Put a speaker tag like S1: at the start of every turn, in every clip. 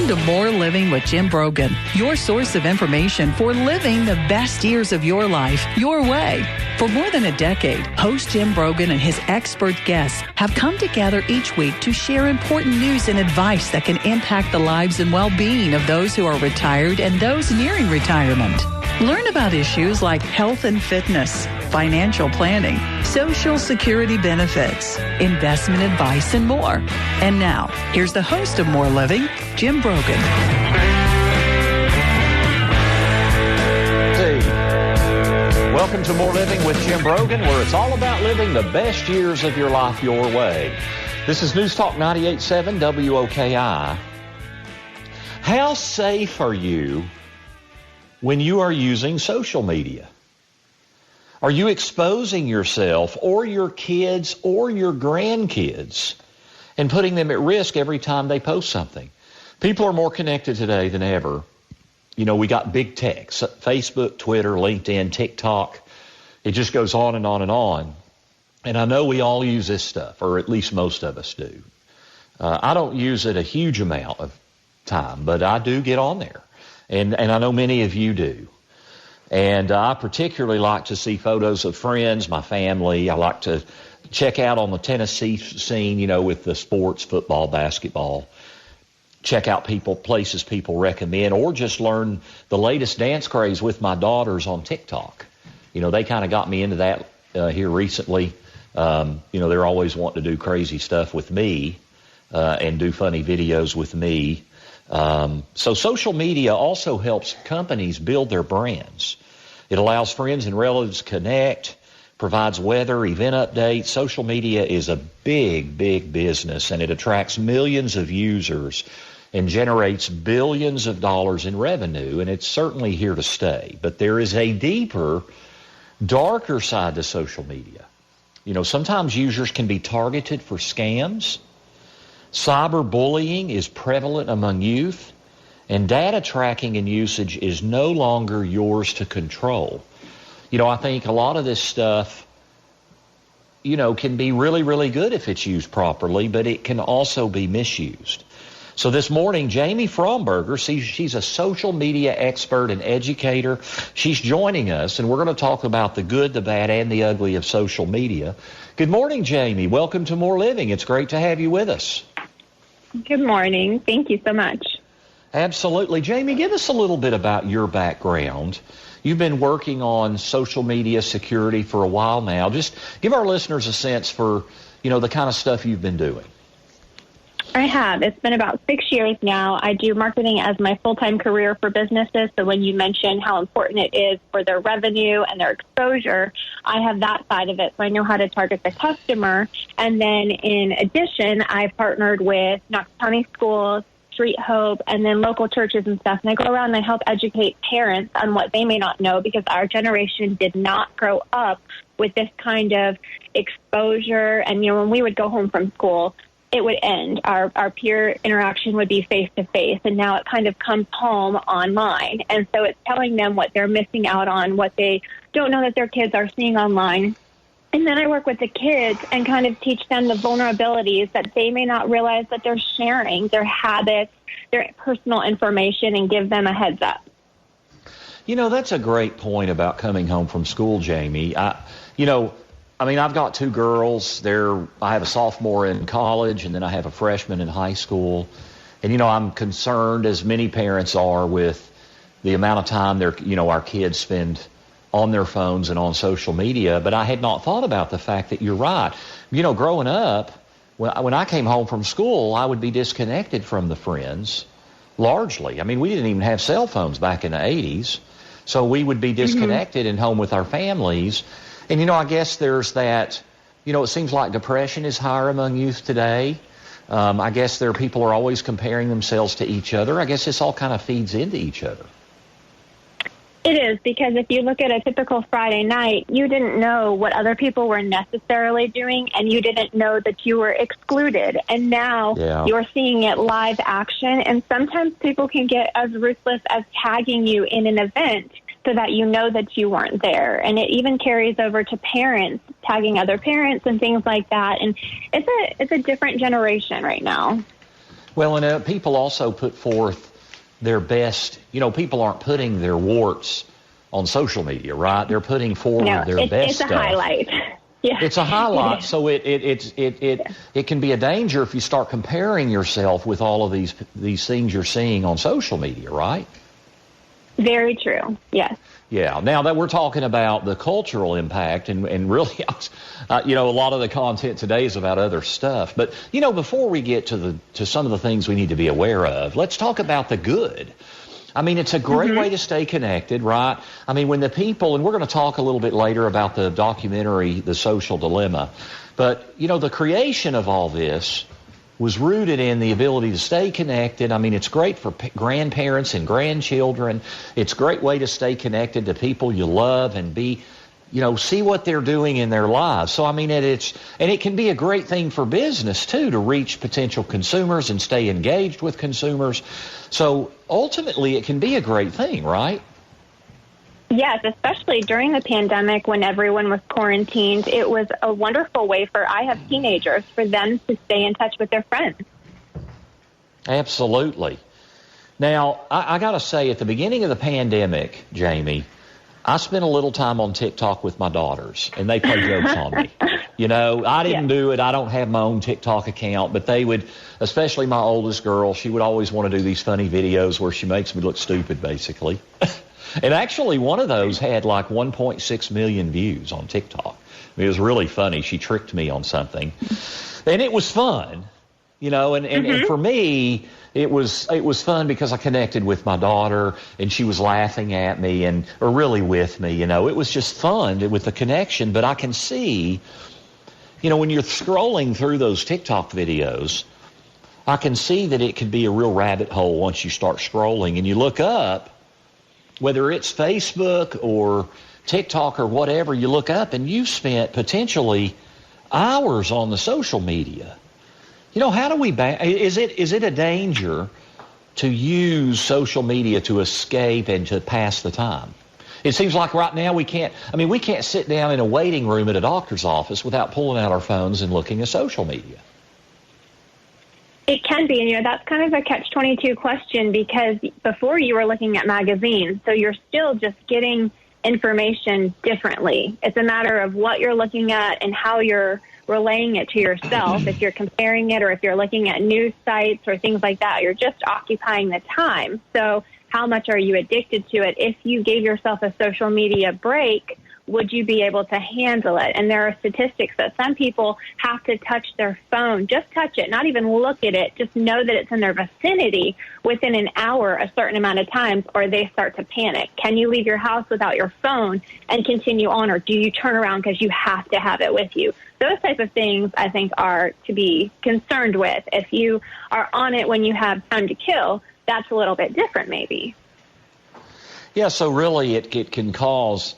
S1: Welcome to More Living with Jim Brogan, your source of information for living the best years of your life your way. For more than a decade, host Jim Brogan and his expert guests have come together each week to share important news and advice that can impact the lives and well-being of those who are retired and those nearing retirement. Learn about issues like health and fitness, financial planning, Social Security benefits, investment advice, and more. And now, here's the host of More Living, Jim Brogan.
S2: Hey, welcome to More Living with Jim Brogan, where it's all about living the best years of your life your way. This is News Talk 98.7 WOKI. How safe are you when you are using social media? Are you exposing yourself or your kids or your grandkids and putting them at risk every time they post something? People are more connected today than ever. You know, we got big tech, Facebook, Twitter, LinkedIn, TikTok. It just goes on and on and on. And I know we all use this stuff, or at least most of us do. I don't use it a huge amount of time, but I do get on there. And I know many of you do. And I particularly like to see photos of friends, my family. I like to check out on the Tennessee scene, you know, with the sports, football, basketball. Check out places people recommend, or just learn the latest dance craze with my daughters on TikTok. You know, they kind of got me into that here recently. You know, they're always wanting to do crazy stuff with me and do funny videos with me. So social media also helps companies build their brands. It allows friends and relatives to connect, provides weather, event updates. Social media is a big, big business, and it attracts millions of users and generates billions of dollars in revenue, and it's certainly here to stay. But there is a deeper, darker side to social media. You know, sometimes users can be targeted for scams. Cyberbullying is prevalent among youth. And data tracking and usage is no longer yours to control. You know, I think a lot of this stuff, you know, can be really, really good if it's used properly, but it can also be misused. So this morning, Jamie Fromberger, she's a social media expert and educator. She's joining us, and we're going to talk about the good, the bad, and the ugly of social media. Good morning, Jamie. Welcome to More Living. It's great to have you with us.
S3: Good morning. Thank you so much.
S2: Absolutely. Jamie, give us a little bit about your background. You've been working on social media security for a while now. Just give our listeners a sense for, you know, the kind of stuff you've been doing.
S3: I have. It's been about 6 years now. I do marketing as my full-time career for businesses. So when you mention how important it is for their revenue and their exposure, I have that side of it. So I know how to target the customer. And then in addition, I've partnered with Knox County Schools, Street Hope, and then local churches and stuff. And I go around and I help educate parents on what they may not know, because our generation did not grow up with this kind of exposure. And, you know, when we would go home from school, it would end. Our peer interaction would be face-to-face, and now it kind of comes home online. And so it's telling them what they're missing out on, what they don't know that their kids are seeing online. And then I work with the kids and kind of teach them the vulnerabilities that they may not realize that they're sharing, their habits, their personal information, and give them a heads up.
S2: You know, that's a great point about coming home from school, Jamie. I've got two girls. I have a sophomore in college, and then I have a freshman in high school. And, you know, I'm concerned, as many parents are, with the amount of time our kids spend on their phones and on social media. But I had not thought about the fact that you're right. You know, growing up, when I came home from school, I would be disconnected from the friends, largely. I mean, we didn't even have cell phones back in the 80s. So we would be disconnected and home with our families. And, you know, I guess there's that, you know, it seems like depression is higher among youth today. I guess people are always comparing themselves to each other. I guess this all kind of feeds into each other.
S3: It is, because if you look at a typical Friday night, you didn't know what other people were necessarily doing, and you didn't know that you were excluded. And now you're seeing it live action, and sometimes people can get as ruthless as tagging you in an event so that you know that you weren't there. And it even carries over to parents, tagging other parents and things like that. And it's a different generation right now.
S2: Well, and people also put forth their best. People aren't putting their warts on social media, right? They're putting forward their best
S3: it's
S2: stuff.
S3: It's a highlight. Yeah.
S2: It's a highlight, so it can be a danger if you start comparing yourself with all of these things you're seeing on social media, right?
S3: Very true. Yes.
S2: Yeah. Now that we're talking about the cultural impact, and really, a lot of the content today is about other stuff. But before we get to some of the things we need to be aware of, let's talk about the good. I mean, it's a great way to stay connected, right? I mean, when the people, and we're going to talk a little bit later about the documentary, The Social Dilemma, but, the creation of all this was rooted in the ability to stay connected. I mean, it's great for grandparents and grandchildren. It's a great way to stay connected to people you love and see what they're doing in their lives. So, I mean, it can be a great thing for business, too, to reach potential consumers and stay engaged with consumers. So, ultimately, it can be a great thing, right?
S3: Yes, especially during the pandemic when everyone was quarantined. It was a wonderful way I have teenagers, for them to stay in touch with their friends.
S2: Absolutely. Now, I got to say, at the beginning of the pandemic, Jamie, I spent a little time on TikTok with my daughters, and they play jokes on me. I didn't do it. I don't have my own TikTok account, but they would, especially my oldest girl, she would always want to do these funny videos where she makes me look stupid, basically. And actually, one of those had like 1.6 million views on TikTok. I mean, it was really funny. She tricked me on something. And it was fun, and for me, it was fun because I connected with my daughter, and she was laughing at me or really with me. It was just fun with the connection. But I can see, when you're scrolling through those TikTok videos, I can see that it could be a real rabbit hole once you start scrolling and you look up, whether it's Facebook or TikTok or whatever, you look up and you've spent potentially hours on the social media. How do we is it a danger to use social media to escape and to pass the time? It seems like right now we can't sit down in a waiting room at a doctor's office without pulling out our phones and looking at social media.
S3: It can be, and that's kind of a catch-22 question, because before you were looking at magazines, so you're still just getting information differently. It's a matter of what you're looking at and how you're relaying it to yourself. If you're comparing it, or if you're looking at news sites or things like that, you're just occupying the time. So how much are you addicted to it? If you gave yourself a social media break, would you be able to handle it? And there are statistics that some people have to touch their phone, just touch it, not even look at it, just know that it's in their vicinity within an hour a certain amount of times, or they start to panic. Can you leave your house without your phone and continue on, or do you turn around because you have to have it with you? Those types of things, I think, are to be concerned with. If you are on it when you have time to kill, that's a little bit different maybe.
S2: Yeah, so really it can cause...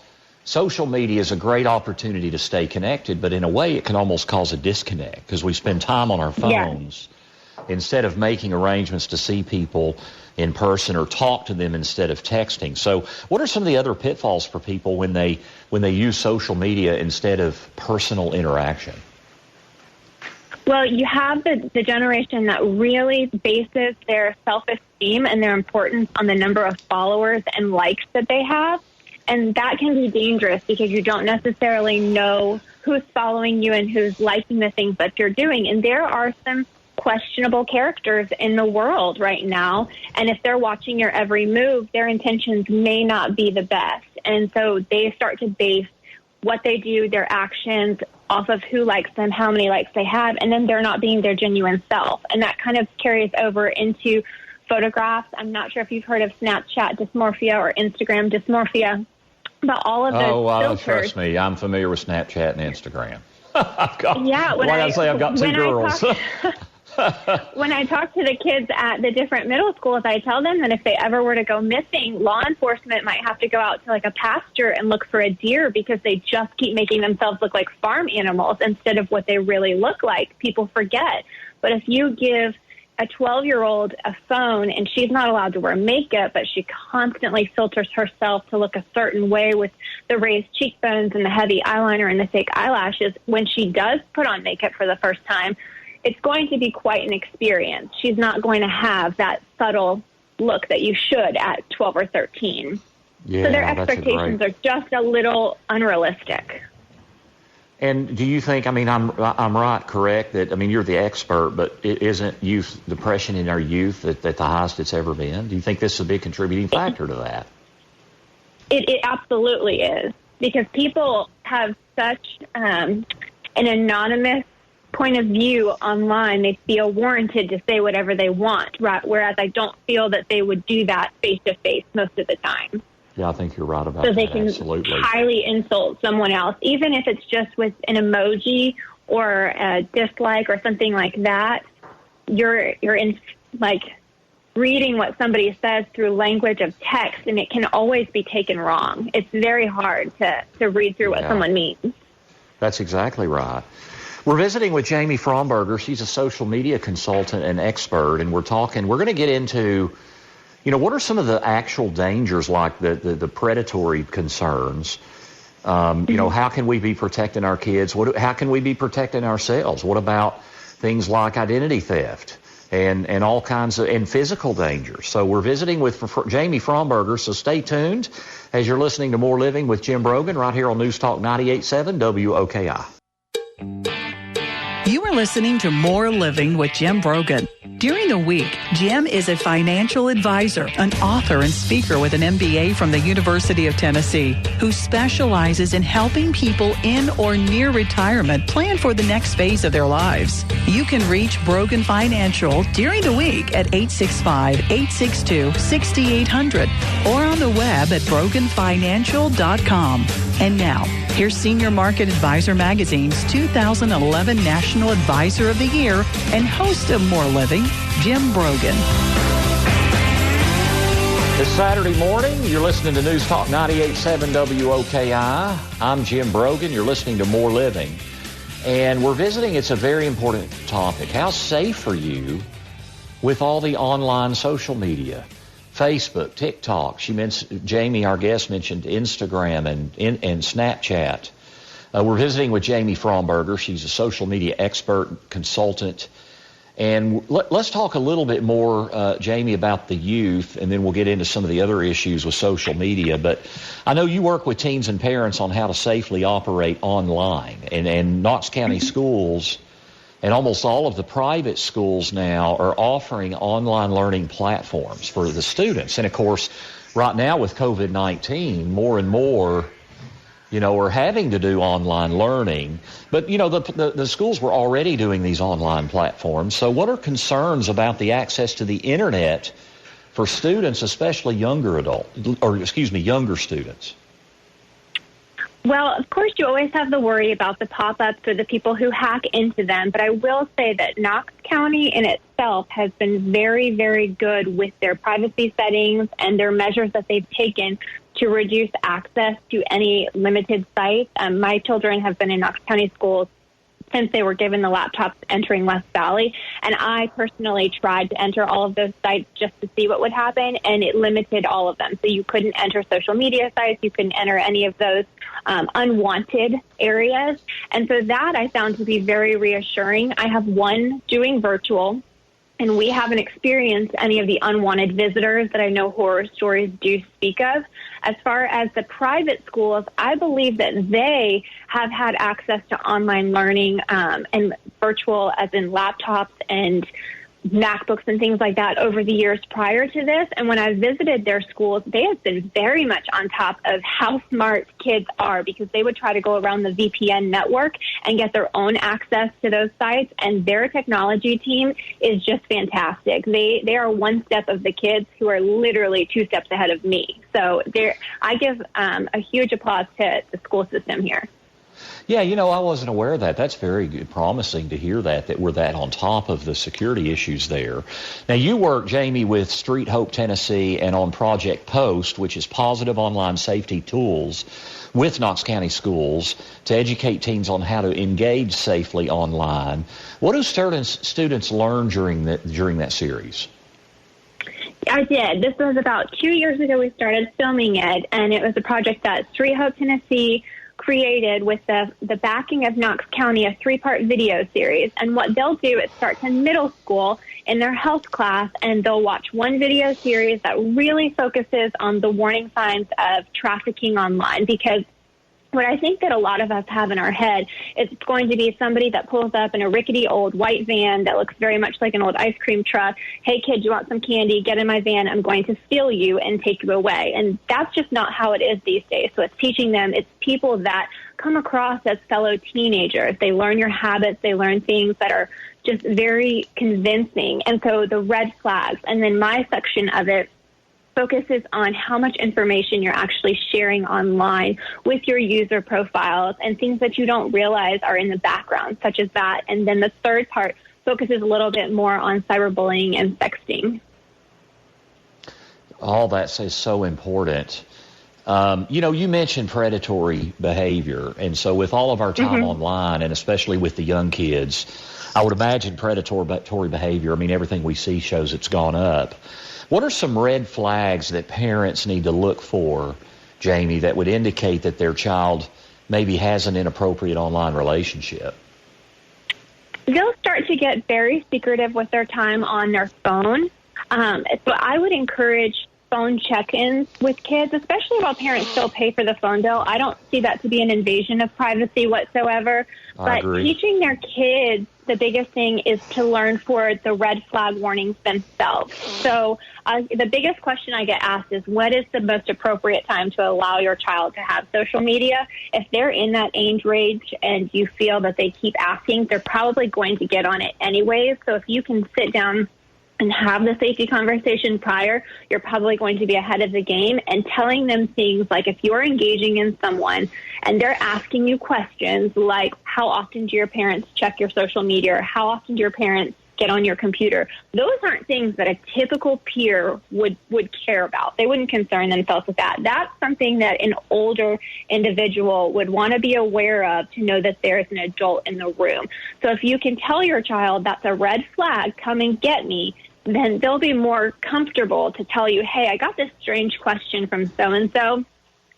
S2: Social media is a great opportunity to stay connected, but in a way it can almost cause a disconnect because we spend time on our phones instead of making arrangements to see people in person or talk to them instead of texting. So what are some of the other pitfalls for people when they use social media instead of personal interaction?
S3: Well, you have the generation that really bases their self-esteem and their importance on the number of followers and likes that they have. And that can be dangerous because you don't necessarily know who's following you and who's liking the things that you're doing. And there are some questionable characters in the world right now. And if they're watching your every move, their intentions may not be the best. And so they start to base what they do, their actions, off of who likes them, how many likes they have, and then they're not being their genuine self. And that kind of carries over into photographs. I'm not sure if you've heard of Snapchat dysmorphia or Instagram dysmorphia. But all of those filters.
S2: Trust me, I'm familiar with Snapchat and Instagram. I've got two girls.
S3: When I talk to the kids at the different middle schools, I tell them that if they ever were to go missing, law enforcement might have to go out to like a pasture and look for a deer because they just keep making themselves look like farm animals instead of what they really look like. People forget. But if you give a 12-year-old a phone and she's not allowed to wear makeup, but she constantly filters herself to look a certain way with the raised cheekbones and the heavy eyeliner and the fake eyelashes, when she does put on makeup for the first time, it's going to be quite an experience. She's not going to have that subtle look that you should at 12 or 13.
S2: Yeah,
S3: so their expectations are just a little unrealistic.
S2: And do you think, I mean, I'm right, correct, that, I mean, you're the expert, but isn't youth depression in our youth at the highest it's ever been? Do you think this is a big contributing factor to that?
S3: It absolutely is, because people have such an anonymous point of view online. They feel warranted to say whatever they want, right? Whereas I don't feel that they would do that face-to-face most of the time.
S2: Yeah, I think you're right about that.
S3: So they can
S2: Absolutely.
S3: highly insult someone else, even if it's just with an emoji or a dislike or something like that. You're in, like, reading what somebody says through language of text, and it can always be taken wrong. It's very hard to read through what someone means. That's
S2: exactly right. We're visiting with Jamie Fromberger. She's a social media consultant and expert, and we're going to get into, what are some of the actual dangers, like the predatory concerns? How can we be protecting our kids? How can we be protecting ourselves? What about things like identity theft and all kinds of, and physical dangers? So we're visiting with Jamie Fromberger, so stay tuned as you're listening to More Living with Jim Brogan right here on News Talk 98.7 WOKI.
S1: You are listening to More Living with Jim Brogan. During the week, Jim is a financial advisor, an author and speaker with an MBA from the University of Tennessee, who specializes in helping people in or near retirement plan for the next phase of their lives. You can reach Brogan Financial during the week at 865-862-6800 or on the web at broganfinancial.com. And now, here's Senior Market Advisor Magazine's 2011 National Advisor of the Year and host of More Living, Jim Brogan.
S2: It's Saturday morning. You're listening to News Talk 98.7 WOKI. I'm Jim Brogan. You're listening to More Living. And we're visiting, it's a very important topic. How safe are you with all the online social media? Facebook, TikTok. Jamie, our guest, mentioned Instagram and Snapchat. We're visiting with Jamie Fromberger. She's a social media expert, consultant. And let's talk a little bit more, Jamie, about the youth, and then we'll get into some of the other issues with social media. But I know you work with teens and parents on how to safely operate online. And Knox County schools and almost all of the private schools now are offering online learning platforms for the students. And, of course, right now with COVID-19, more and more, are having to do online learning. But, the schools were already doing these online platforms. So what are concerns about the access to the Internet for students, especially younger students?
S3: Well, of course, you always have the worry about the pop-ups or the people who hack into them. But I will say that Knox County in itself has been very, very good with their privacy settings and their measures that they've taken to reduce access to any limited sites. My children have been in Knox County schools since they were given the laptops entering West Valley. And I personally tried to enter all of those sites just to see what would happen, and it limited all of them. So you couldn't enter social media sites. You couldn't enter any of those unwanted areas. And so that I found to be very reassuring. I have one doing virtual, and we haven't experienced any of the unwanted visitors that I know horror stories do speak of. As far as the private schools, I believe that they have had access to online learning and virtual, as in laptops and MacBooks and things like that over the years prior to this. And when I visited their schools, they have been very much on top of how smart kids are, because they would try to go around the VPN network and get their own access to those sites. And their technology team is just fantastic. They are one step of the kids who are literally two steps ahead of me. So I give a huge applause to the school system here.
S2: Yeah, I wasn't aware of that. That's very good, promising to hear that we're that on top of the security issues there. Now, you work, Jamie, with Street Hope, Tennessee, and on Project Post, which is positive online safety tools with Knox County schools to educate teens on how to engage safely online. What do students learn during that series?
S3: I did. This was about 2 years ago we started filming it, and it was a project that Street Hope, Tennessee created with the backing of Knox County a 3-part video series. And what they'll do, it starts in middle school in their health class, and they'll watch one video series that really focuses on the warning signs of trafficking online, because what I think that a lot of us have in our head is it's going to be somebody that pulls up in a rickety old white van that looks very much like an old ice cream truck. Hey, kid, you want some candy? Get in my van. I'm going to steal you and take you away. And that's just not how it is these days. So it's teaching them, it's people that come across as fellow teenagers. They learn your habits. They learn things that are just very convincing. And so the red flags, and then my section of it focuses on how much information you're actually sharing online with your user profiles and things that you don't realize are in the background, such as that. And then the third part focuses a little bit more on cyberbullying and sexting.
S2: All that is so important. You mentioned predatory behavior, and so with all of our time online, and especially with the young kids, I would imagine predatory behavior, I mean, everything we see shows it's gone up. What are some red flags that parents need to look for, Jamie, that would indicate that their child maybe has an inappropriate online relationship?
S3: They'll start to get very secretive with their time on their phone. So I would encourage phone check-ins with kids, especially while parents still pay for the phone bill. I don't see that to be an invasion of privacy whatsoever. But teaching their kids, the biggest thing is to learn for the red flag warnings themselves. So the biggest question I get asked is, what is the most appropriate time to allow your child to have social media? If they're in that age range and you feel that they keep asking, they're probably going to get on it anyways. So if you can sit down and have the safety conversation prior, you're probably going to be ahead of the game. And telling them things like, if you're engaging in someone and they're asking you questions like, how often do your parents check your social media, or how often do your parents get on your computer? Those aren't things that a typical peer would care about. They wouldn't concern themselves with that. That's something that an older individual would want to be aware of to know that there's an adult in the room. So if you can tell your child that's a red flag, come and get me, then they'll be more comfortable to tell you, hey, I got this strange question from so-and-so,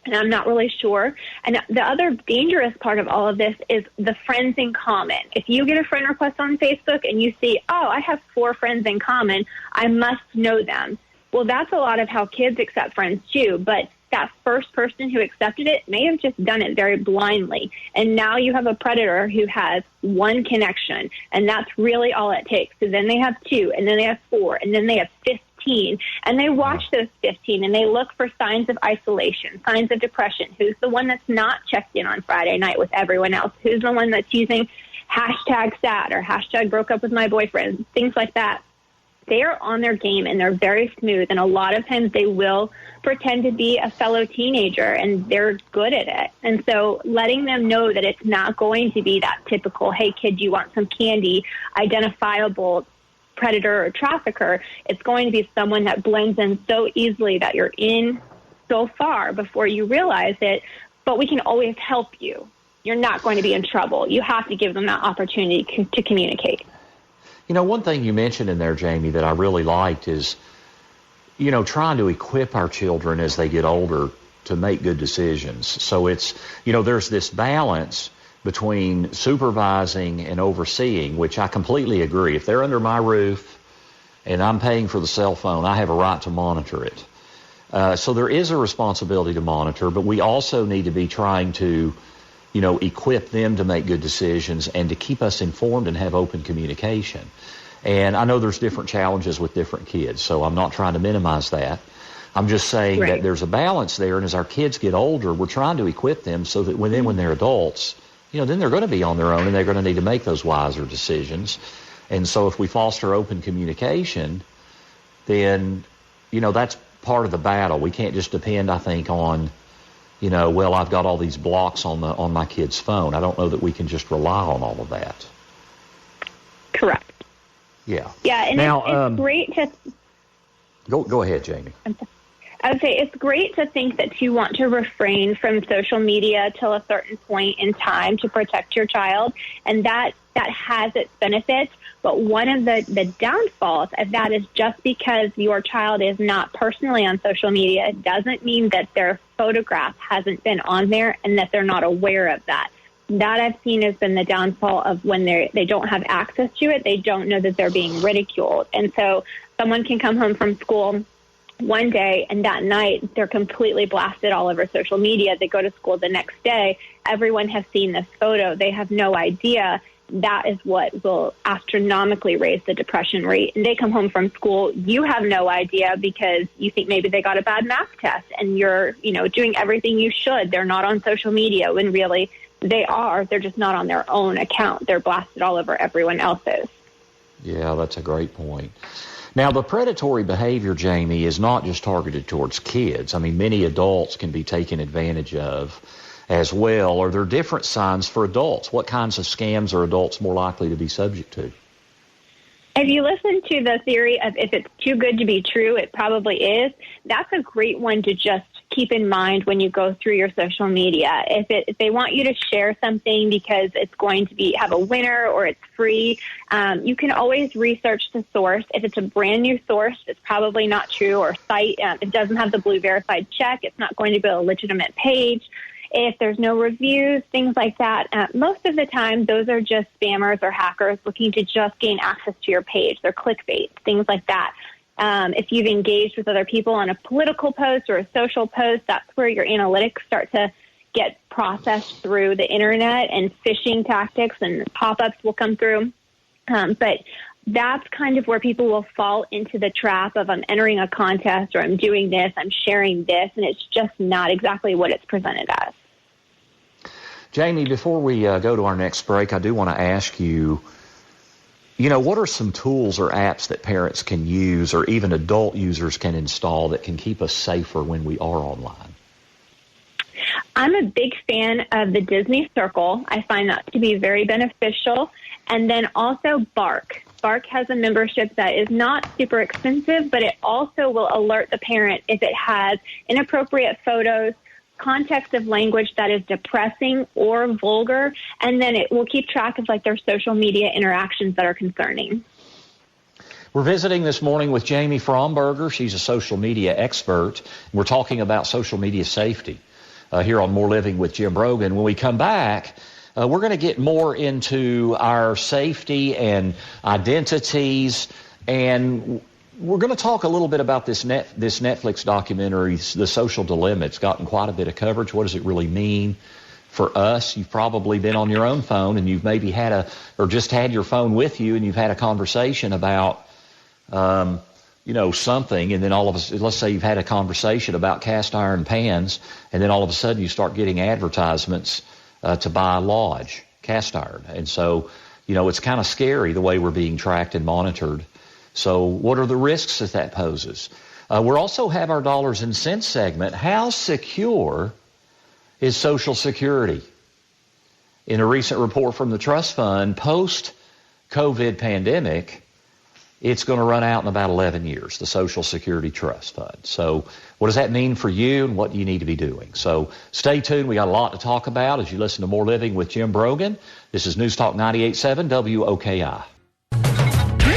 S3: and I'm not really sure. And the other dangerous part of all of this is the friends in common. If you get a friend request on Facebook and you see, oh, I have 4 friends in common, I must know them. Well, that's a lot of how kids accept friends too, but that first person who accepted it may have just done it very blindly. And now you have a predator who has 1 connection, and that's really all it takes. So then they have 2, and then they have 4, and then they have 15. And they watch those 15, and they look for signs of isolation, signs of depression. Who's the one that's not checked in on Friday night with everyone else? Who's the one that's using hashtag sad or hashtag broke up with my boyfriend, things like that. They are on their game, and they're very smooth. And a lot of times they will pretend to be a fellow teenager, and they're good at it. And so letting them know that it's not going to be that typical, hey, kid, you want some candy, identifiable predator or trafficker. It's going to be someone that blends in so easily that you're in so far before you realize it. But we can always help you. You're not going to be in trouble. You have to give them that opportunity to communicate.
S2: You know, one thing you mentioned in there, Jamie, that I really liked is, you know, trying to equip our children as they get older to make good decisions. So it's, you know, there's this balance between supervising and overseeing, which I completely agree. If they're under my roof and I'm paying for the cell phone, I have a right to monitor it. So there is a responsibility to monitor, but we also need to be trying to, you know, equip them to make good decisions and to keep us informed and have open communication. And I know there's different challenges with different kids, so I'm not trying to minimize that. I'm just saying that there's a balance there, and as our kids get older, we're trying to equip them so that when they're adults, you know, then they're going to be on their own and they're going to need to make those wiser decisions. And so if we foster open communication, then, you know, that's part of the battle. We can't just depend, I think, on, you know, well, I've got all these blocks on my kid's phone. I don't know that we can just rely on all of that.
S3: Correct.
S2: Yeah.
S3: Yeah, and now, it's great to...
S2: Go ahead, Jamie.
S3: I would say it's great to think that you want to refrain from social media till a certain point in time to protect your child, and that has its benefits. But one of the downfalls of that is just because your child is not personally on social media, it doesn't mean that they're photograph hasn't been on there and that they're not aware of that. That I've seen has been the downfall of when they don't have access to it. They don't know that they're being ridiculed. And so someone can come home from school one day and that night they're completely blasted all over social media. They go to school the next day. Everyone has seen this photo. They have no idea. That is what will astronomically raise the depression rate. And they come home from school. You have no idea because you think maybe they got a bad math test and you're, doing everything you should. They're not on social media when really they are. They're just not on their own account. They're blasted all over everyone else's.
S2: Yeah, that's a great point. Now, the predatory behavior, Jamie, is not just targeted towards kids. I mean, many adults can be taken advantage of as well. Are there different signs for adults? What kinds of scams are adults more likely to be subject to?
S3: If you listen to the theory of if it's too good to be true, it probably is, that's a great one to just keep in mind when you go through your social media. If they want you to share something because it's going to have a winner or it's free, you can always research the source. If it's a brand new source, it's probably not true, or site, it doesn't have the blue verified check, it's not going to be a legitimate page. If there's no reviews, things like that, most of the time, those are just spammers or hackers looking to just gain access to your page. They're clickbait, things like that. If you've engaged with other people on a political post or a social post, that's where your analytics start to get processed through the internet, and phishing tactics and pop-ups will come through. But that's kind of where people will fall into the trap of I'm entering a contest or I'm doing this, I'm sharing this, and it's just not exactly what it's presented as.
S2: Jamie, before we go to our next break, I do want to ask you, what are some tools or apps that parents can use or even adult users can install that can keep us safer when we are online?
S3: I'm a big fan of the Disney Circle. I find that to be very beneficial. And then also Bark. Bark has a membership that is not super expensive, but it also will alert the parent if it has inappropriate photos, context of language that is depressing or vulgar, and then it will keep track of their social media interactions that are concerning.
S2: We're visiting this morning with Jamie Fromberger. She's a social media expert. We're talking about social media safety here on More Living with Jim Brogan. When we come back, we're going to get more into our safety and identities, and we're going to talk a little bit about this Netflix documentary, The Social Dilemma. It's gotten quite a bit of coverage. What does it really mean for us? You've probably been on your own phone, and you've maybe just had your phone with you, and you've had a conversation about, something, and then all of a sudden, let's say you've had a conversation about cast iron pans, and then all of a sudden you start getting advertisements to buy Lodge cast iron. And so, it's kind of scary the way we're being tracked and monitored. So what are the risks that poses? We'll also have our dollars and cents segment. How secure is Social Security? In a recent report from the Trust Fund, post-COVID pandemic, it's going to run out in about 11 years, the Social Security Trust Fund. So what does that mean for you, and what do you need to be doing? So stay tuned. We got a lot to talk about as you listen to More Living with Jim Brogan. This is News Talk 98.7 WOKI.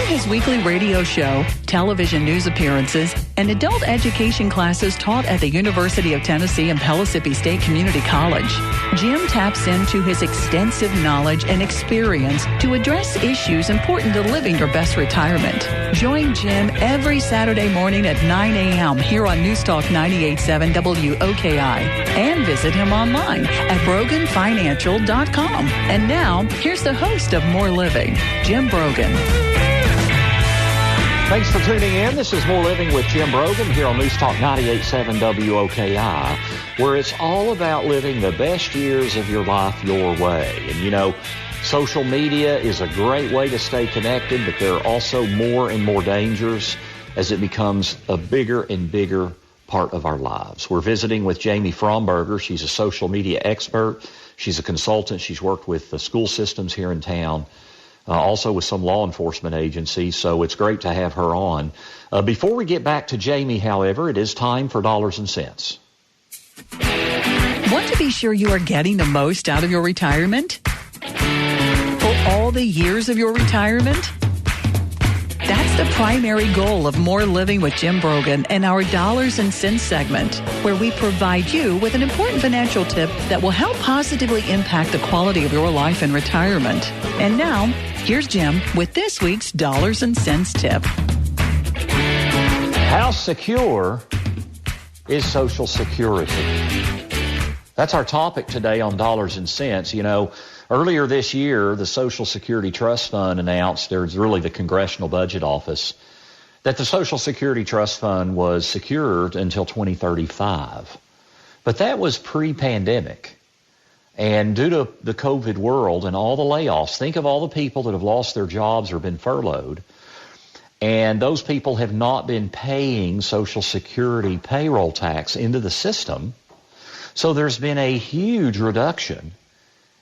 S1: His weekly radio show, television news appearances, and adult education classes taught at the University of Tennessee and Pellissippi State Community College, Jim taps into his extensive knowledge and experience to address issues important to living your best retirement. Join Jim every Saturday morning at 9 a.m. here on News Talk 98.7 WOKI, and visit him online at BroganFinancial.com. And now, here's the host of More Living, Jim Brogan.
S2: Thanks for tuning in. This is More Living with Jim Brogan here on News Talk 98.7 WOKI, where it's all about living the best years of your life your way. And, social media is a great way to stay connected, but there are also more and more dangers as it becomes a bigger and bigger part of our lives. We're visiting with Jamie Fromberger. She's a social media expert. She's a consultant. She's worked with the school systems here in town. Also with some law enforcement agencies, so it's great to have her on. Before we get back to Jamie, however, it is time for dollars and cents.
S1: Want to be sure you are getting the most out of your retirement? For all the years of your retirement? That's the primary goal of More Living with Jim Brogan and our Dollars and Cents segment, where we provide you with an important financial tip that will help positively impact the quality of your life in retirement. And now, here's Jim with this week's Dollars and Cents tip.
S2: How secure is Social Security? That's our topic today on Dollars and Cents. You know, earlier this year, the Social Security Trust Fund announced, there's really the Congressional Budget Office, that the Social Security Trust Fund was secured until 2035. But that was pre-pandemic. And due to the COVID world and all the layoffs, think of all the people that have lost their jobs or been furloughed. And those people have not been paying Social Security payroll tax into the system. So there's been a huge reduction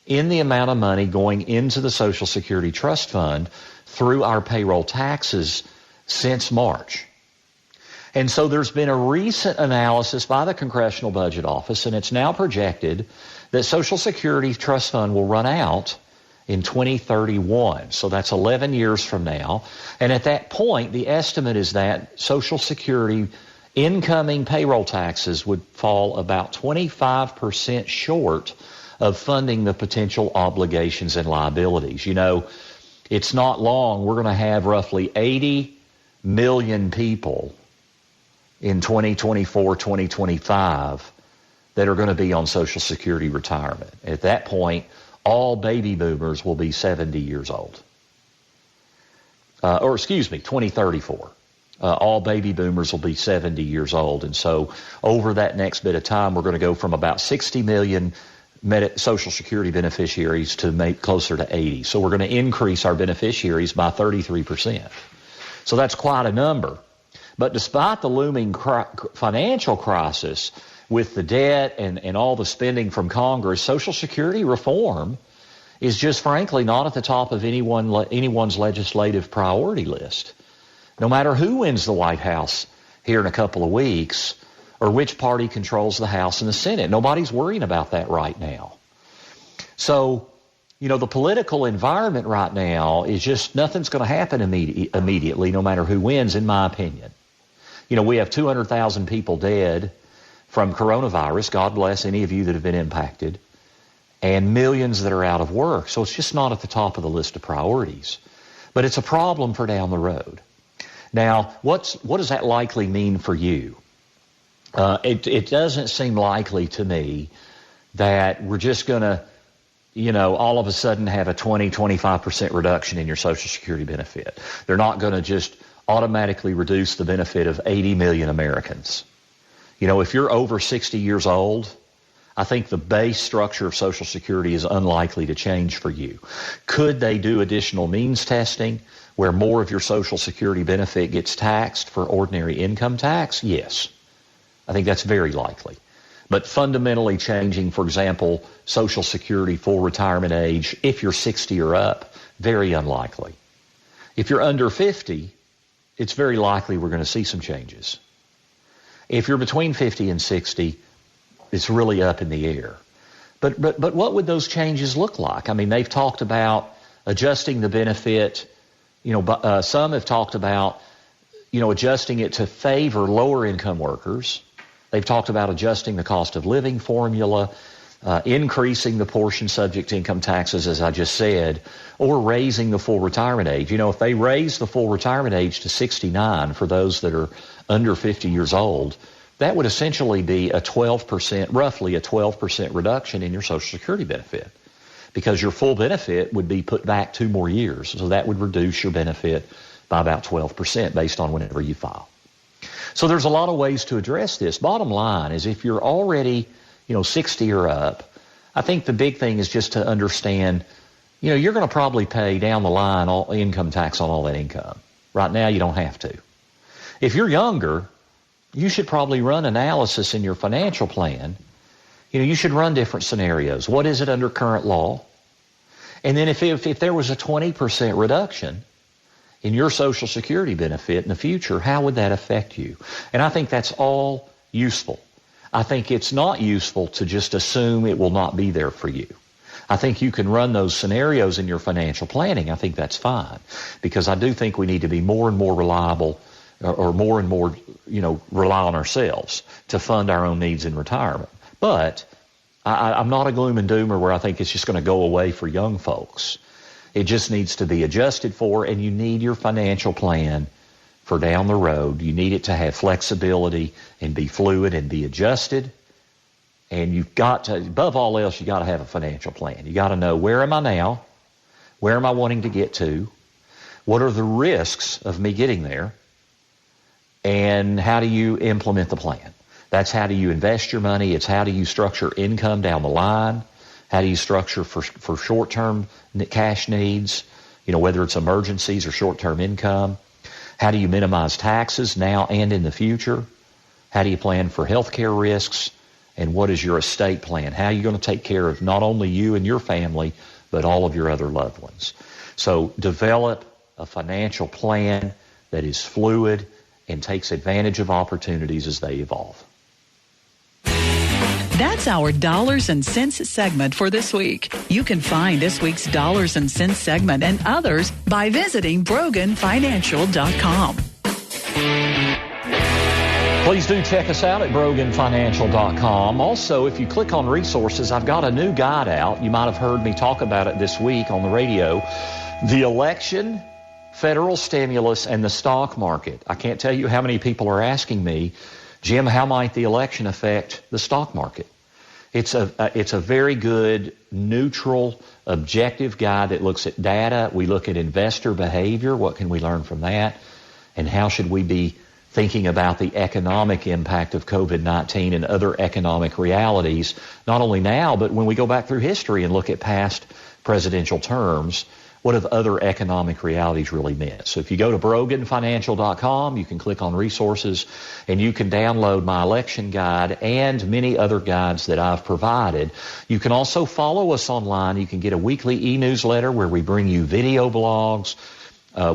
S2: in the amount of money going into the Social Security Trust Fund through our payroll taxes since March. And so there's been a recent analysis by the Congressional Budget Office, and it's now projected that Social Security Trust Fund will run out in 2031. So that's 11 years from now. And at that point, the estimate is that Social Security incoming payroll taxes would fall about 25% short of funding the potential obligations and liabilities. You know, it's not long. We're going to have roughly 80 million people in 2024, 2025 that are going to be on Social Security retirement. At that point, all baby boomers will be 70 years old. 2034. All baby boomers will be 70 years old. And so over that next bit of time, we're going to go from about 60 million Social Security beneficiaries to make closer to 80. So we're going to increase our beneficiaries by 33%. So that's quite a number. But despite the looming financial crisis with the debt and all the spending from Congress, Social Security reform is just frankly not at the top of anyone's legislative priority list. No matter who wins the White House here in a couple of weeks or which party controls the House and the Senate, nobody's worrying about that right now. So, you know, the political environment right now is just nothing's going to happen immediately no matter who wins, in my opinion. You know, we have 200,000 people dead from coronavirus. God bless any of you that have been impacted. And millions that are out of work. So it's just not at the top of the list of priorities. But it's a problem for down the road. Now, what does that likely mean for you? It doesn't seem likely to me that we're just going to, you know, all of a sudden have a 25% reduction in your Social Security benefit. They're not going to just automatically reduce the benefit of 80 million Americans. You know, if you're over 60 years old, I think the base structure of Social Security is unlikely to change for you. Could they do additional means testing where more of your Social Security benefit gets taxed for ordinary income tax? Yes. I think that's very likely. But fundamentally changing, for example, Social Security full retirement age, if you're 60 or up, very unlikely. If you're under 50, it's very likely we're going to see some changes. If you're between 50 and 60, it's really up in the air. But what would those changes look like? I mean, they've talked about adjusting the benefit. You know, some have talked about, you know, adjusting it to favor lower income workers. They've talked about adjusting the cost of living formula, increasing the portion subject to income taxes, as I just said, or raising the full retirement age. You know, if they raise the full retirement age to 69 for those that are under 50 years old, that would essentially be roughly a 12% reduction in your Social Security benefit, because your full benefit would be put back 2 more years. So that would reduce your benefit by about 12% based on whenever you file. So there's a lot of ways to address this. Bottom line is, if you're already, 60 or up, I think the big thing is just to understand, you're going to probably pay down the line all income tax on all that income. Right now, you don't have to. If you're younger, you should probably run analysis in your financial plan. You should run different scenarios. What is it under current law? And then if there was a 20% reduction in your Social Security benefit in the future, how would that affect you? And I think that's all useful. I think it's not useful to just assume it will not be there for you. I think you can run those scenarios in your financial planning. I think that's fine, because I do think we need to be more and more reliable, or more and more, rely on ourselves to fund our own needs in retirement. But I'm not a gloom and doomer where I think it's just going to go away for young folks. It just needs to be adjusted for, and you need your financial plan for down the road. You need it to have flexibility and be fluid and be adjusted. And you've got to, above all else, you got to have a financial plan. You got to know, where am I now? Where am I wanting to get to? What are the risks of me getting there? And how do you implement the plan? That's how do you invest your money. It's how do you structure income down the line? How do you structure for short-term cash needs, whether it's emergencies or short-term income? How do you minimize taxes now and in the future? How do you plan for health care risks? And what is your estate plan? How are you going to take care of not only you and your family, but all of your other loved ones? So develop a financial plan that is fluid and takes advantage of opportunities as they evolve.
S1: That's our Dollars and Cents segment for this week. You can find this week's Dollars and Cents segment and others by visiting BroganFinancial.com.
S2: Please do check us out at BroganFinancial.com. Also, if you click on resources, I've got a new guide out. You might have heard me talk about it this week on the radio. The election, federal stimulus, and the stock market. I can't tell you how many people are asking me, Jim, how might the election affect the stock market? It's a very good, neutral, objective guide that looks at data. We look at investor behavior. What can we learn from that? And how should we be thinking about the economic impact of COVID-19 and other economic realities, not only now, but when we go back through history and look at past presidential terms, what have other economic realities really meant? So if you go to BroganFinancial.com, you can click on resources, and you can download my election guide and many other guides that I've provided. You can also follow us online. You can get a weekly e-newsletter where we bring you video blogs.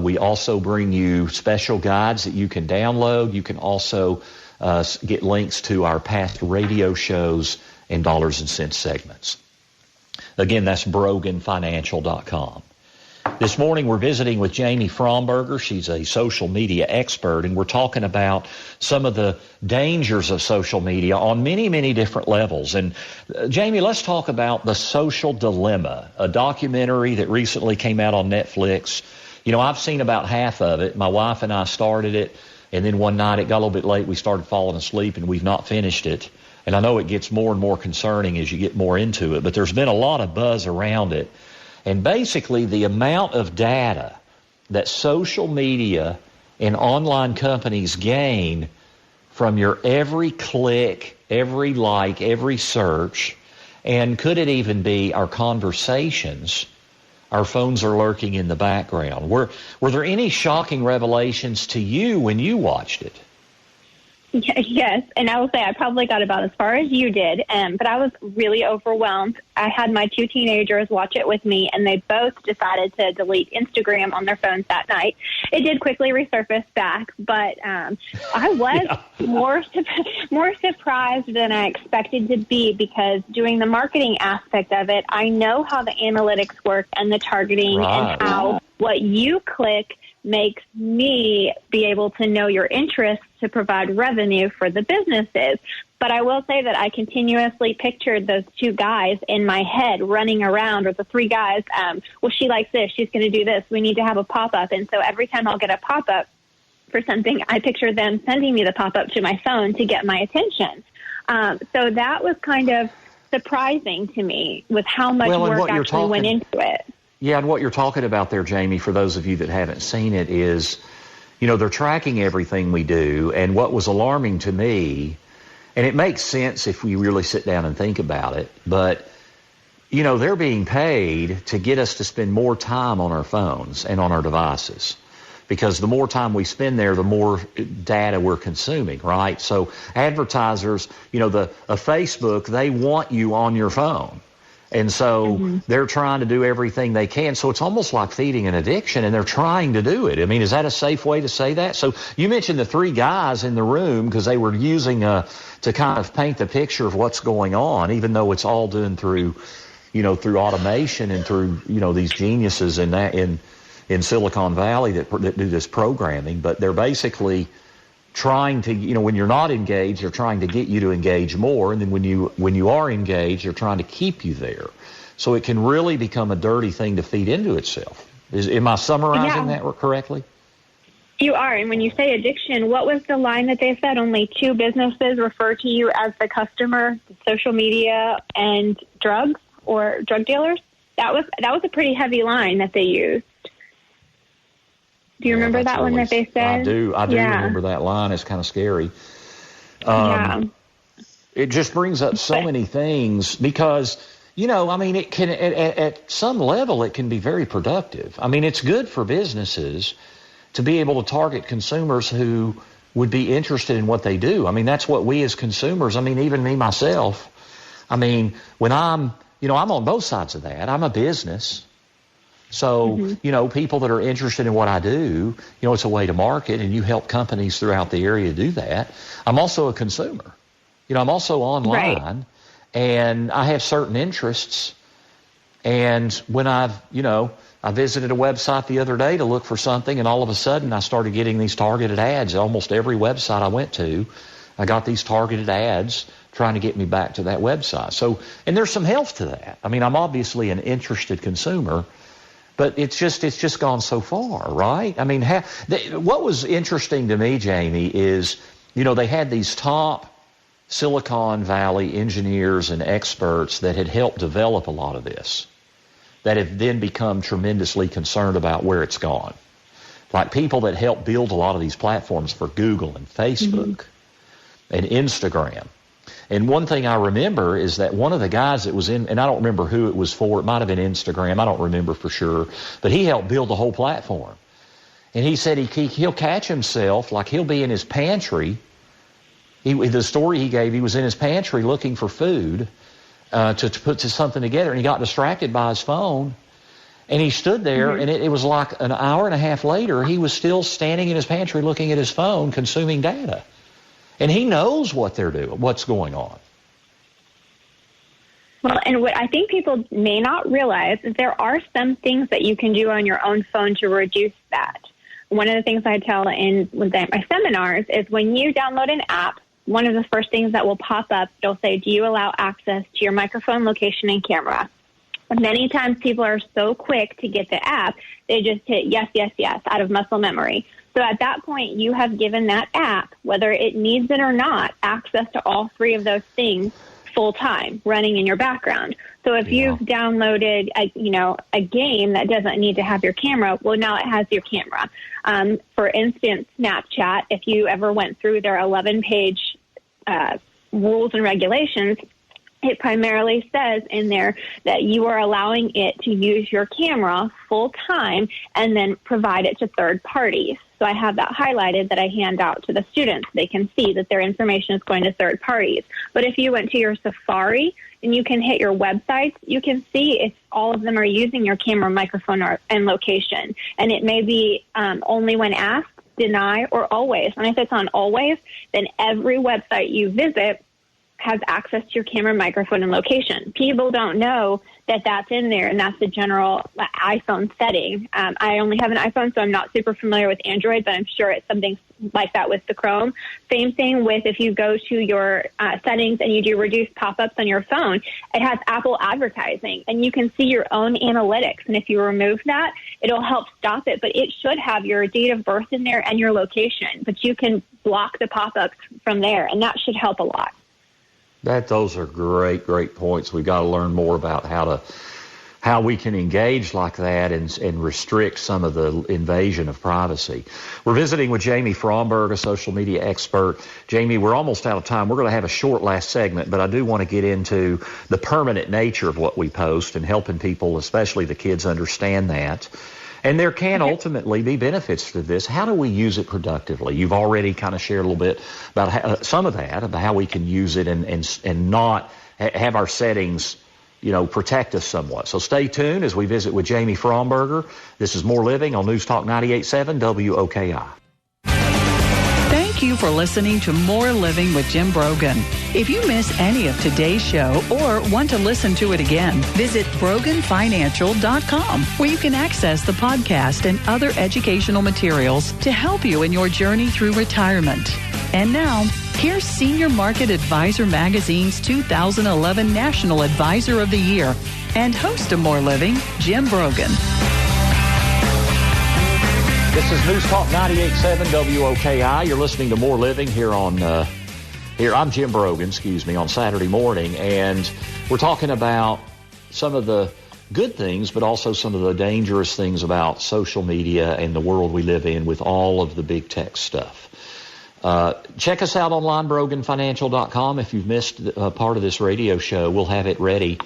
S2: We also bring you special guides that you can download. You can also get links to our past radio shows and Dollars and Cents segments. Again, that's BroganFinancial.com. This morning we're visiting with Jamie Fromberger. She's a social media expert, and we're talking about some of the dangers of social media on many, many different levels. And Jamie, let's talk about The Social Dilemma, a documentary that recently came out on Netflix. I've seen about half of it. My wife and I started it, and then one night it got a little bit late. We started falling asleep, and we've not finished it. And I know it gets more and more concerning as you get more into it, but there's been a lot of buzz around it. And basically, the amount of data that social media and online companies gain from your every click, every like, every search, and could it even be our conversations? Our phones are lurking in the background. Were there any shocking revelations to you when you watched it?
S3: Yes, and I will say I probably got about as far as you did, but I was really overwhelmed. I had my two teenagers watch it with me, and they both decided to delete Instagram on their phones that night. It did quickly resurface back, but I was more surprised than I expected to be, because doing the marketing aspect of it, I know how the analytics work and the targeting and how what you click makes me be able to know your interests to provide revenue for the businesses. But I will say that I continuously pictured those two guys in my head running around, or the three guys. Well, she likes this. She's going to do this. We need to have a pop-up. And so every time I'll get a pop-up for something, I picture them sending me the pop-up to my phone to get my attention. So that was kind of surprising to me with how much work actually went into it.
S2: Yeah, and what you're talking about there, Jamie, for those of you that haven't seen it, is, they're tracking everything we do. And what was alarming to me, and it makes sense if we really sit down and think about it, but, they're being paid to get us to spend more time on our phones and on our devices. Because the more time we spend there, the more data we're consuming, right? So advertisers, a Facebook, they want you on your phone. And so they're trying to do everything they can. So it's almost like feeding an addiction, and they're trying to do it. I mean, is that a safe way to say that? So you mentioned the three guys in the room because they were using to kind of paint the picture of what's going on, even though it's all done through, through automation and through, these geniuses in Silicon Valley that do this programming. But they're basically trying to, when you're not engaged, they're trying to get you to engage more. And then when you are engaged, they're trying to keep you there. So it can really become a dirty thing to feed into itself. Am I summarizing that correctly?
S3: You are. And when you say addiction, what was the line that they said? Only 2 businesses refer to you as the customer, social media, and drugs or drug dealers? That was a pretty heavy line that they used. Do you remember that one that they said?
S2: I do remember that line. It's kind of scary. It just brings up so many things because, it can, at some level, it can be very productive. I mean, it's good for businesses to be able to target consumers who would be interested in what they do. I mean, that's what we as consumers, even me, myself, when I'm on both sides of that. I'm a business. So, people that are interested in what I do, it's a way to market, and you help companies throughout the area do that. I'm also a consumer. I'm also online, right, and I have certain interests. And when I visited a website the other day to look for something, and all of a sudden I started getting these targeted ads. Almost every website I went to, I got these targeted ads trying to get me back to that website. So, and there's some health to that. I'm obviously an interested consumer, but it's just gone so far, right? What was interesting to me, Jamie, is, they had these top Silicon Valley engineers and experts that had helped develop a lot of this, that have then become tremendously concerned about where it's gone. Like people that helped build a lot of these platforms for Google and Facebook and Instagram. And one thing I remember is that one of the guys that was in, and I don't remember who it was for, it might have been Instagram, I don't remember for sure, but he helped build the whole platform. And he said he'll catch himself, like he'll be in his pantry. The story he gave, he was in his pantry looking for food to put something together, and he got distracted by his phone. And he stood there, and it was like an hour and a half later, he was still standing in his pantry looking at his phone, consuming data. And he knows what they're doing, what's going on.
S3: Well, and what I think people may not realize is there are some things that you can do on your own phone to reduce that. One of the things I tell in my seminars is when you download an app, one of the first things that will pop up, it'll say, do you allow access to your microphone, location, and camera? Many times people are so quick to get the app, they just hit yes, yes, yes out of muscle memory. So at that point, you have given that app, whether it needs it or not, access to all 3 of those things full time running in your background. So if you've downloaded a game that doesn't need to have your camera, well, now it has your camera. For instance, Snapchat, if you ever went through their 11-page rules and regulations, it primarily says in there that you are allowing it to use your camera full time and then provide it to third parties. So I have that highlighted that I hand out to the students. They can see that their information is going to third parties. But if you went to your Safari and you can hit your websites, you can see if all of them are using your camera, microphone, and location. And it may be only when asked, deny, or always. And if it's on always, then every website you visit has access to your camera, microphone, and location. People don't know that that's in there, and that's the general iPhone setting. I only have an iPhone, so I'm not super familiar with Android, but I'm sure it's something like that with the Chrome. Same thing with if you go to your settings and you do reduce pop-ups on your phone, it has Apple advertising, and you can see your own analytics. And if you remove that, it'll help stop it. But it should have your date of birth in there and your location, but you can block the pop-ups from there, and that should help a lot.
S2: Those are great points. We've got to learn more about how we can engage like that and restrict some of the invasion of privacy. We're visiting with Jamie Fromberg, a social media expert. Jamie, we're almost out of time. We're going to have a short last segment, but I do want to get into the permanent nature of what we post and helping people, especially the kids, understand that. And there can ultimately be benefits to this. How do we use it productively? You've already kind of shared a little bit about some of that, about how we can use it and not have our settings, protect us somewhat. So stay tuned as we visit with Jamie Fromberger. This is More Living on News Talk 98.7 WOKI.
S1: Thank you for listening to More Living with Jim Brogan. If you miss any of today's show or want to listen to it again, visit broganfinancial.com, where you can access the podcast and other educational materials to help you in your journey through retirement. And now, here's Senior Market Advisor Magazine's 2011 National Advisor of the Year and host of More Living, Jim Brogan.
S2: This is News Talk 98.7 WOKI. You're listening to More Living here on, I'm Jim Brogan, on Saturday morning. And we're talking about some of the good things, but also some of the dangerous things about social media and the world we live in with all of the big tech stuff. Check us out online, broganfinancial.com. If you've missed part of this radio show, we'll have it ready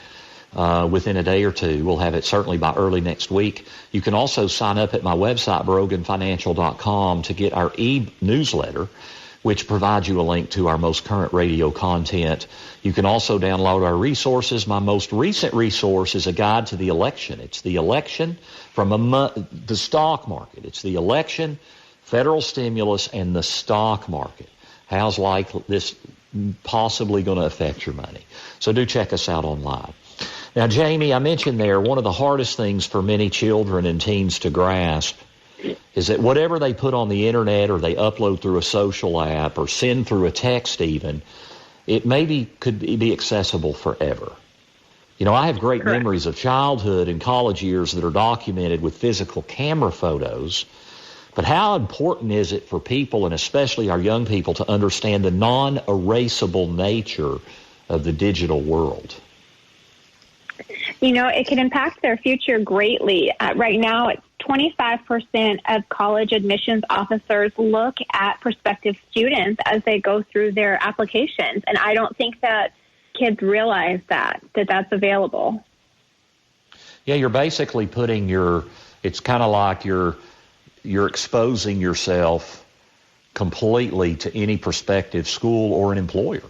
S2: within a day or two. We'll have it certainly by early next week. You can also sign up at my website, broganfinancial.com, to get our e-newsletter, which provides you a link to our most current radio content. You can also download our resources. My most recent resource is a guide to the election. It's the election from the stock market. It's the election, federal stimulus, and the stock market. How's this possibly going to affect your money? So do check us out online. Now, Jamie, I mentioned there, one of the hardest things for many children and teens to grasp is that whatever they put on the internet or they upload through a social app or send through a text even, it maybe could be accessible forever. You know, I have great memories of childhood and college years that are documented with physical camera photos, but how important is it for people, and especially our young people, to understand the non-erasable nature of the digital world?
S3: You know, it can impact their future greatly. Right now, it's 25% of college admissions officers look at prospective students as they go through their applications. And I don't think that kids realize that that's available.
S2: Yeah, you're basically putting it's kind of like you're exposing yourself completely to any prospective school or an employer.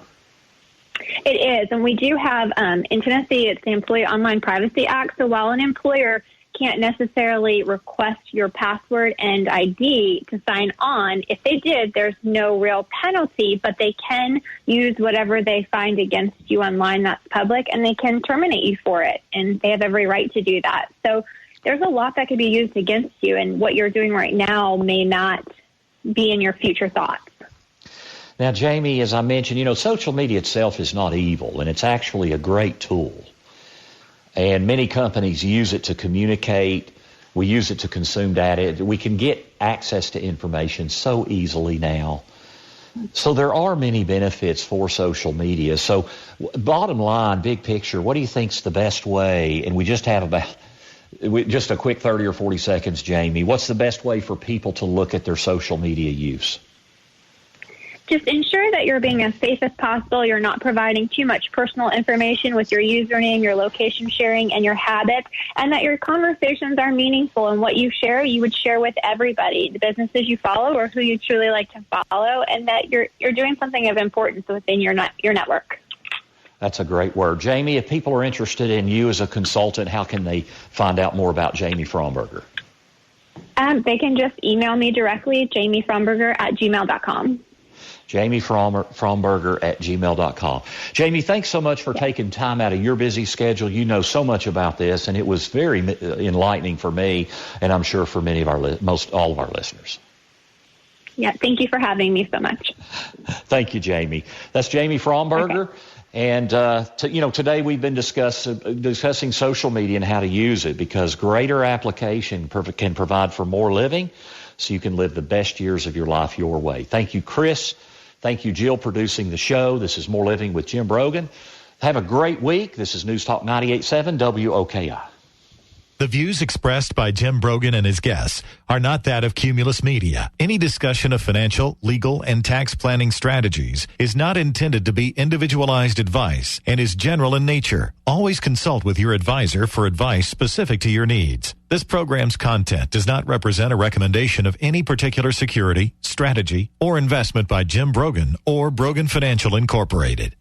S3: It is, and we do have, in Tennessee, it's the Employee Online Privacy Act, so while an employer can't necessarily request your password and ID to sign on, if they did, there's no real penalty, but they can use whatever they find against you online that's public, and they can terminate you for it, and they have every right to do that. So there's a lot that could be used against you, and what you're doing right now may not be in your future thoughts.
S2: Now, Jamie, as I mentioned, social media itself is not evil, and it's actually a great tool. And many companies use it to communicate. We use it to consume data. We can get access to information so easily now. So there are many benefits for social media. So bottom line, big picture, what do you think's the best way? And we just have just a quick 30 or 40 seconds, Jamie. What's the best way for people to look at their social media use?
S3: Just ensure that you're being as safe as possible. You're not providing too much personal information with your username, your location sharing, and your habits, and that your conversations are meaningful. And what you share, you would share with everybody, the businesses you follow or who you truly like to follow, and that you're doing something of importance within your network.
S2: That's a great word. Jamie, if people are interested in you as a consultant, how can they find out more about Jamie Fromberger?
S3: They can just email me directly, jamiefromberger@gmail.com.
S2: Jamie Fromberger at gmail.com. Jamie, thanks so much for taking time out of your busy schedule. You know so much about this, and it was very enlightening for me, and I'm sure for many of all of our listeners.
S3: Yeah, thank you for having me so much.
S2: Thank you, Jamie. That's Jamie Fromberger. Okay. And, today we've been discussing social media and how to use it, because greater application can provide for more living, so you can live the best years of your life your way. Thank you, Chris. Thank you, Jill, producing the show. This is More Living with Jim Brogan. Have a great week. This is News Talk 98.7 WOKI.
S4: The views expressed by Jim Brogan and his guests are not that of Cumulus Media. Any discussion of financial, legal, and tax planning strategies is not intended to be individualized advice and is general in nature. Always consult with your advisor for advice specific to your needs. This program's content does not represent a recommendation of any particular security, strategy, or investment by Jim Brogan or Brogan Financial Incorporated.